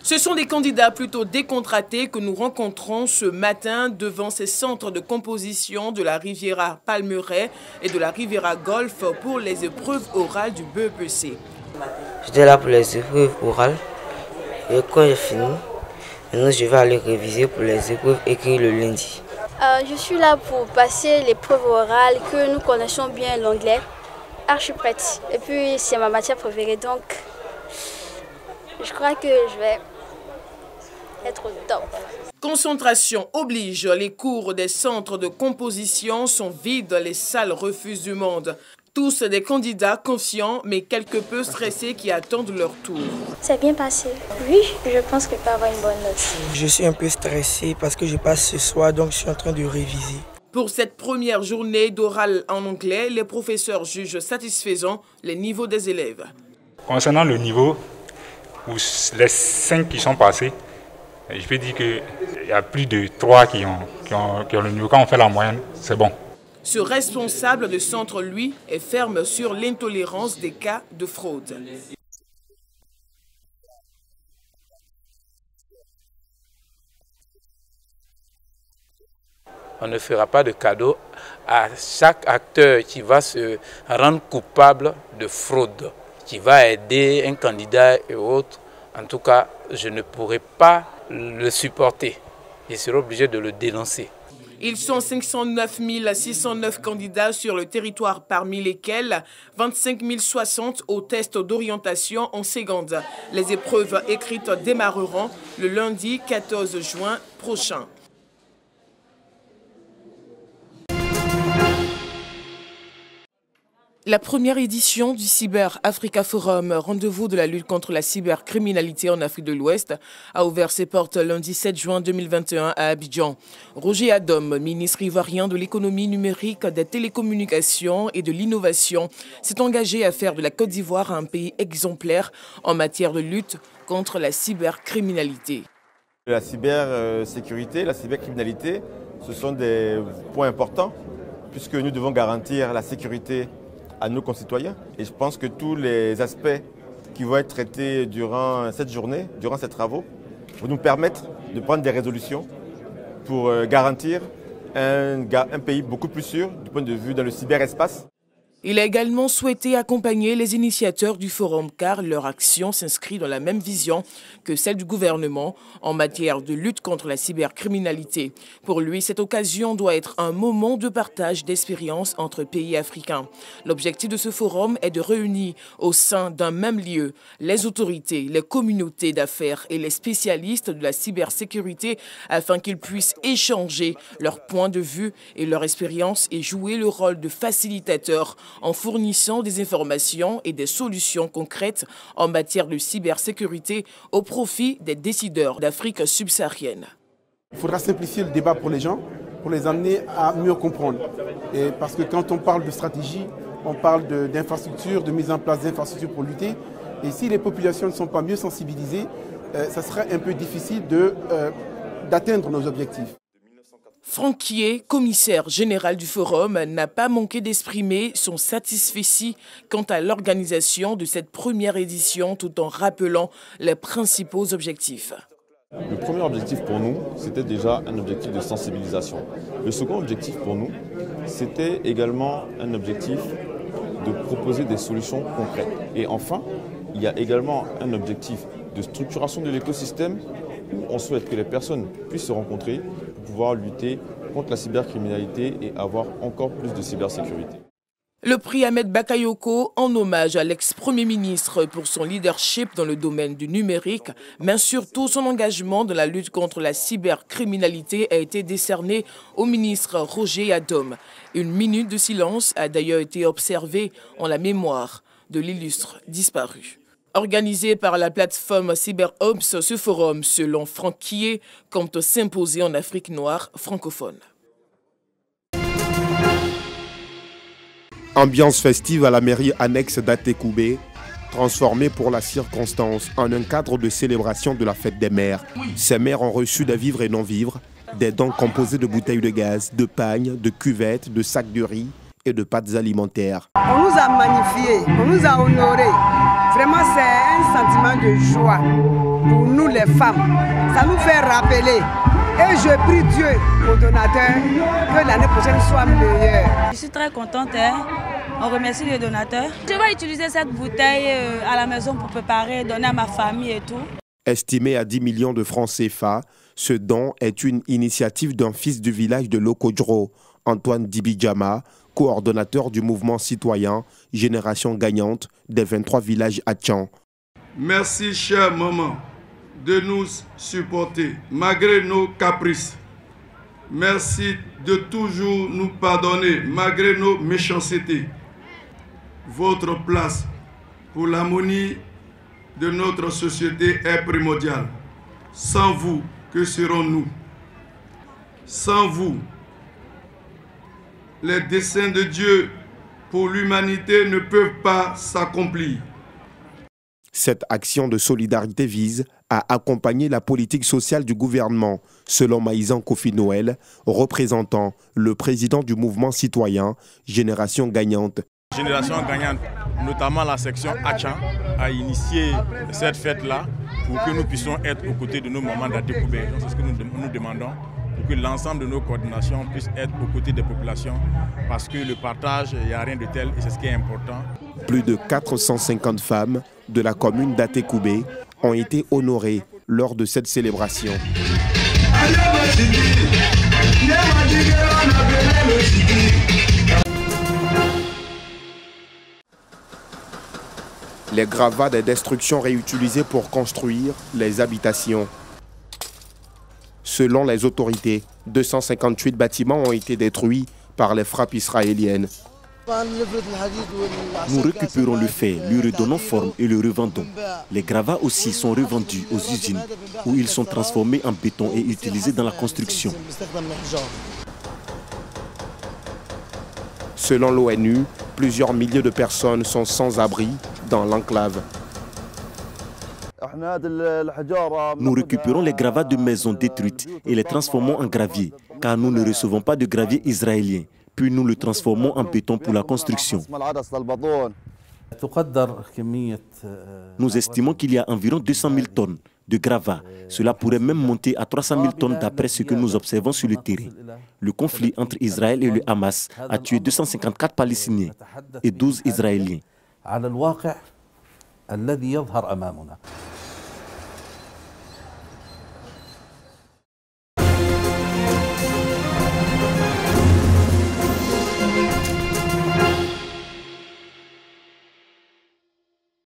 Ce sont des candidats plutôt décontractés que nous rencontrons ce matin devant ces centres de composition de la Riviera Palmeraie et de la Riviera Golf pour les épreuves orales du BEPC. J'étais là pour les épreuves orales et quand j'ai fini, maintenant je vais aller réviser pour les épreuves écrites le lundi. Je suis là pour passer l'épreuve orale que nous connaissons bien l'anglais. Je suis prête. Et puis c'est ma matière préférée donc je crois que je vais être au top. Concentration oblige, les cours des centres de composition sont vides, les salles refusent du monde. Tous des candidats confiants mais quelque peu stressés qui attendent leur tour. C'est bien passé. Oui, je pense que je peux avoir une bonne note. Je suis un peu stressé parce que je passe ce soir donc je suis en train de réviser. Pour cette première journée d'oral en anglais, les professeurs jugent satisfaisant les niveaux des élèves. Concernant le niveau, les 5 qui sont passés, je peux dire qu'il y a plus de 3 qui ont le niveau. Quand on fait la moyenne, c'est bon. Ce responsable de centre, lui, est ferme sur l'intolérance des cas de fraude. On ne fera pas de cadeau à chaque acteur qui va se rendre coupable de fraude, qui va aider un candidat et autres. En tout cas, je ne pourrai pas le supporter. Je serai obligé de le dénoncer. Ils sont 509 609 candidats sur le territoire, parmi lesquels 25 060 au test d'orientation en seconde. Les épreuves écrites démarreront le lundi 14 juin prochain. La première édition du Cyber Africa Forum, rendez-vous de la lutte contre la cybercriminalité en Afrique de l'Ouest, a ouvert ses portes lundi 7 juin 2021 à Abidjan. Roger Adom, ministre ivoirien de l'économie numérique, des télécommunications et de l'innovation, s'est engagé à faire de la Côte d'Ivoire un pays exemplaire en matière de lutte contre la cybercriminalité. La cybersécurité, la cybercriminalité, ce sont des points importants puisque nous devons garantir la sécurité à nos concitoyens. Et je pense que tous les aspects qui vont être traités durant cette journée, durant ces travaux, vont nous permettre de prendre des résolutions pour garantir un pays beaucoup plus sûr du point de vue dans le cyberespace. Il a également souhaité accompagner les initiateurs du forum car leur action s'inscrit dans la même vision que celle du gouvernement en matière de lutte contre la cybercriminalité. Pour lui, cette occasion doit être un moment de partage d'expériences entre pays africains. L'objectif de ce forum est de réunir au sein d'un même lieu les autorités, les communautés d'affaires et les spécialistes de la cybersécurité afin qu'ils puissent échanger leurs points de vue et leur expérience et jouer le rôle de facilitateur en fournissant des informations et des solutions concrètes en matière de cybersécurité au profit des décideurs d'Afrique subsaharienne. Il faudra simplifier le débat pour les gens, pour les amener à mieux comprendre. Et parce que quand on parle de stratégie, on parle d'infrastructures, de mise en place d'infrastructures pour lutter. Et si les populations ne sont pas mieux sensibilisées, ça serait un peu difficile d'atteindre nos objectifs. Franck Kié, commissaire général du forum, n'a pas manqué d'exprimer son satisfecit quant à l'organisation de cette première édition tout en rappelant les principaux objectifs. Le premier objectif pour nous, c'était déjà un objectif de sensibilisation. Le second objectif pour nous, c'était également un objectif de proposer des solutions concrètes. Et enfin, il y a également un objectif de structuration de l'écosystème où on souhaite que les personnes puissent se rencontrer pour pouvoir lutter contre la cybercriminalité et avoir encore plus de cybersécurité. Le prix Ahmed Bakayoko en hommage à l'ex-premier ministre pour son leadership dans le domaine du numérique, mais surtout son engagement dans la lutte contre la cybercriminalité a été décerné au ministre Roger Adom. Une minute de silence a d'ailleurs été observée en la mémoire de l'illustre disparu. Organisé par la plateforme CyberOps, ce forum, selon Franck Kié, compte s'imposer en Afrique noire francophone. Ambiance festive à la mairie annexe d'Atekoubé, transformée pour la circonstance en un cadre de célébration de la fête des mères. Ces mères ont reçu des vivres et non-vivres, des dons composés de bouteilles de gaz, de pagnes, de cuvettes, de sacs de riz et de pâtes alimentaires. On nous a magnifiés, on nous a honorés. Vraiment, c'est un sentiment de joie. pour nous les femmes. Ça nous fait rappeler. Et je prie Dieu au donateur que l'année prochaine soit meilleure. Je suis très contente. On remercie les donateurs. Je vais utiliser cette bouteille à la maison pour préparer, donner à ma famille et tout. Estimé à 10 millions de francs CFA, ce don est une initiative d'un fils du village de Lokodjro, Antoine Dibidjama, coordonnateur du mouvement citoyen Génération Gagnante des 23 villages à Tchan. Merci, chère maman, de nous supporter malgré nos caprices. Merci de toujours nous pardonner malgré nos méchancetés. Votre place pour l'harmonie de notre société est primordiale. Sans vous, que serons-nous? Sans vous, les desseins de Dieu pour l'humanité ne peuvent pas s'accomplir. Cette action de solidarité vise à accompagner la politique sociale du gouvernement, selon Maïsan Kofi Noël, représentant le président du mouvement citoyen Génération Gagnante. Génération Gagnante, notamment la section Achan, a initié cette fête-là pour que nous puissions être aux côtés de nos mamans d'Atekoubé. C'est ce que nous demandons, pour que l'ensemble de nos coordinations puissent être aux côtés des populations, parce que le partage, il n'y a rien de tel et c'est ce qui est important. Plus de 450 femmes de la commune d'Atekoubé ont été honorées lors de cette célébration. Les gravats des destructions réutilisées pour construire les habitations. Selon les autorités, 258 bâtiments ont été détruits par les frappes israéliennes. Nous récupérons le fer, lui redonnons forme et le revendons. Les gravats aussi sont revendus aux usines où ils sont transformés en béton et utilisés dans la construction. Selon l'ONU, plusieurs milliers de personnes sont sans abri dans l'enclave. Nous récupérons les gravats de maisons détruites et les transformons en gravier, car nous ne recevons pas de gravier israélien. Puis nous le transformons en béton pour la construction. Nous estimons qu'il y a environ 200 000 tonnes de gravats. Cela pourrait même monter à 300 000 tonnes d'après ce que nous observons sur le terrain. Le conflit entre Israël et le Hamas a tué 254 Palestiniens et 12 Israéliens.